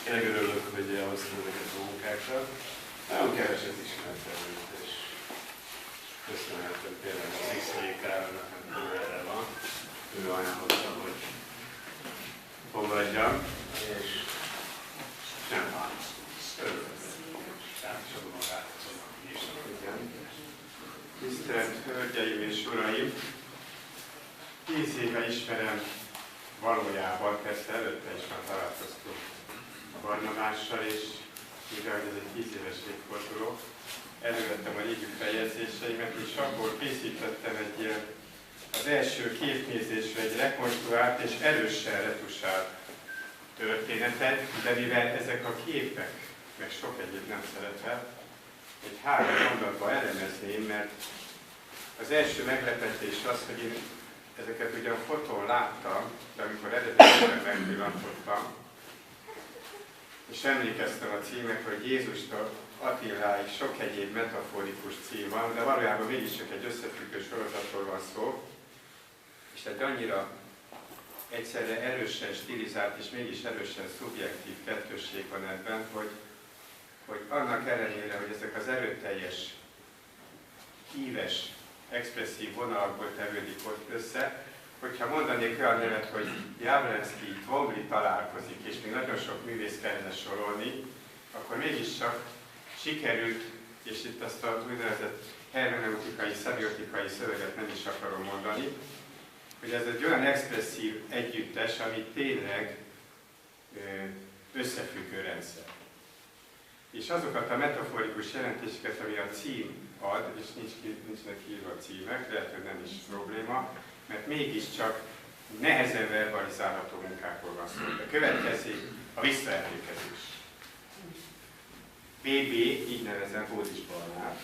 Tényleg örülök, hogy elhoztam ezeket a munkákra. Nagyon keveset ismertem őt, és köszönhetem például az X-Károlynak, amikor erre van. Ő ajánlotta, hogy fogadjam, és nem válasz. Örülök. Tehát is adom a változónak is. Igen. Tisztelt Hölgyeim és Uraim! 10 éve ismerem valójában, persze előtte is már találkoztunk a Barnabással, és mivel ez egy 10 éves évforduló, elővettem a régi feljegyzéseimet, és abból készítettem egy ilyen, az első képnézésre egy rekonstruált és erősen retusált történetet, de mivel ezek a képek, meg sok egyéb nem szerepel, egy 3 mondatba elemezném, mert az első meglepetés az, hogy én ezeket ugyan fotón láttam, de amikor eredetileg megpillantottam, és emlékeztem a címekre, hogy Jézustól Attiláig sok egyéb metaforikus cím van, de valójában mégiscsak egy összefüggő sorozatról van szó, és egy annyira egyszerre erősen stilizált és mégis erősen szubjektív kettősség van ebben, hogy annak ellenére, hogy ezek az erőteljes, híves, expresszív vonalakból tevődik ott össze, hogyha mondanék olyan nevet, hogy Jabloński, Twombly találkozik, és még nagyon sok művész kellene sorolni, akkor mégiscsak sikerült, és itt azt az úgynevezett hermeneutikai, szemiotikai szöveget nem is akarom mondani, hogy ez egy olyan expresszív együttes, ami tényleg összefüggő rendszer. És azokat a metaforikus jelentéseket, ami a cím ad, és nincsnek írva a címek, lehet, hogy nem is probléma, mert mégiscsak nehezen verbalizálható munkákról van szó. De következik a visszaemlékezés. BB, így nevezem Bódis Barnát.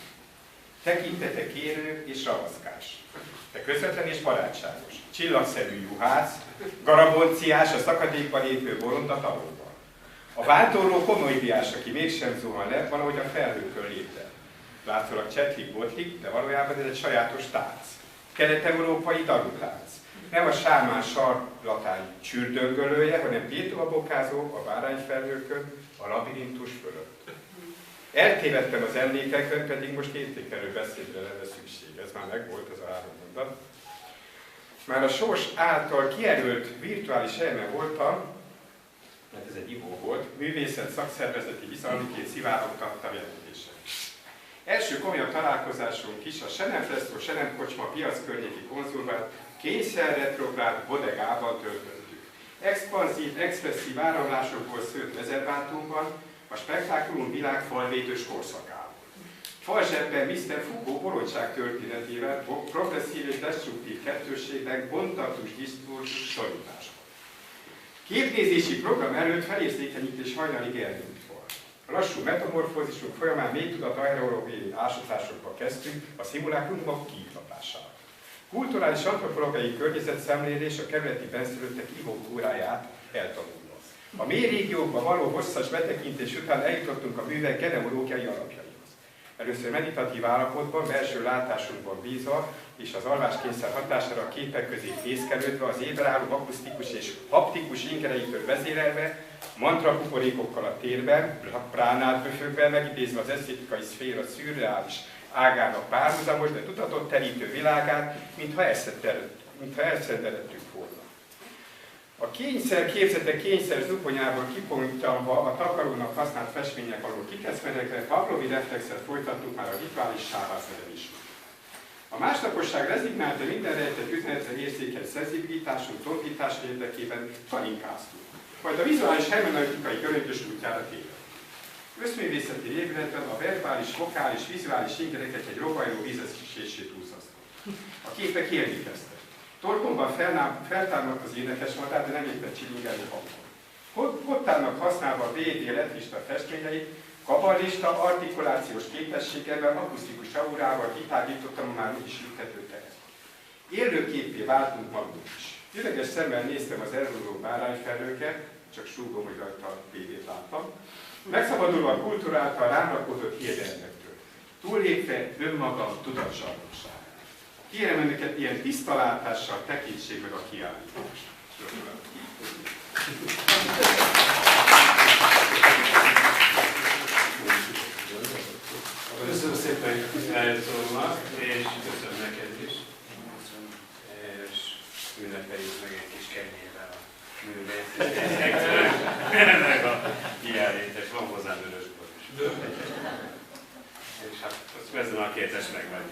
Tekintete kérő és ravaszkás. De közvetlen és barátságos. Csillagszerű juhász, garabonciás, a szakadékba lépő bolond a tavóban. A vándorló komoly diás, aki mégsem zuhan le, valahogy a felhőkön lép el. Látszólag csetlik-botlik, de valójában ez egy sajátos tánc. Kelet-európai daruglánc. Nem a sámán sarlatány csürdöngölője, hanem tétovabokázó a bárányfelhőkön, a labirintus fölött. Eltévedtem az emlékekön, pedig most értékelő beszédre lenne szükség. Ez már megvolt, ez a 3 mondat. Már a sors által kijelölt virtuális helyemen voltam, mert ez egy ivó volt, művészet szakszervezeti bizalmiként szivárogtattam jelentések. Első komolyabb találkozásunk is a se nem Presto, se nem kocsma piac környéki konzulvált, kényszer retrográd bodegában töltöttük. Expanzív, expresszív áramlásokból szőtt rezervátumban, a spektákulum világ falvétős korszakában. Falzsebben Mr. Foucault bolondság történetével, progresszív és destruktív kettősségnek bontatus diszkurzus szorításban. Képnézési program előtt felérzékenyítés hajnalig elnőtt volt. A lassú metamorfózisunk folyamán mély tudat aerológiai ásatásokba kezdtünk a szimulákrumok kiiktatásával. Kulturális antropológiai környezetszemlélés a kerületi benszülöttek ivókúráját eltanulva. A mély régiókban való hosszas betekintés után eljutottunk a művek genealógiai alapjaihoz. Először meditatív állapotban, belső látásunkban bízva, és az alváskényszer hatására a képek közé fészkelődve, az ébelálló akusztikus és haptikus ingereitől vezérelve, mantrakuporékokkal a térben, pránát böfögve, megidézve az esztétikai szféra szürreális ágának párhuzamos, de tudatot terítő világát, mintha elszendedettük volna. A kényszer képzetek kényszer zuponyából kipontyanva a takarónak használt festmények alól kikeszmenekre Pavlovi reflexet folytattuk már a rituális sávászeren is. A másnaposság rezignálta minden rejtett üzenetre érzékeny szenzibilitásunk tompítása érdekében paninkáztunk. Majd a vizuális hermeneutikai göröngyös útjára térve. Összművészeti épületben a verbális, vokális, vizuális ingereket egy robajló vízesését úszasztott. A képek élni kezdtek. Torkomban feltámadt az énekesmadár, de nem éppen csilingelő hangon. Kottának használva a BD letrista festményeit, kaballista, artikulációs képességemmel, akusztikus aurával kitágítottam a már úgyis ültető teret. Élőképpé váltunk magunk is. Üveges szemmel néztem az elrúló bárányfelhőket, csak súgom, hogy rajta a BD-t láttam, megszabadulva a kultúráltal rám rakódott hiedelmektől. Túllépve önmagam tudatzsarnokságát. Kérem önöket ilyen tiszta látással tekintsék meg a kiállítást. Lorenzo-nak, és köszönöm neked is. És ünnepeljük meg egy kis kenyérrel a művészet. Meg a kiállítás, van hozzá vörösbor is. És hát ezen a kétes megvan.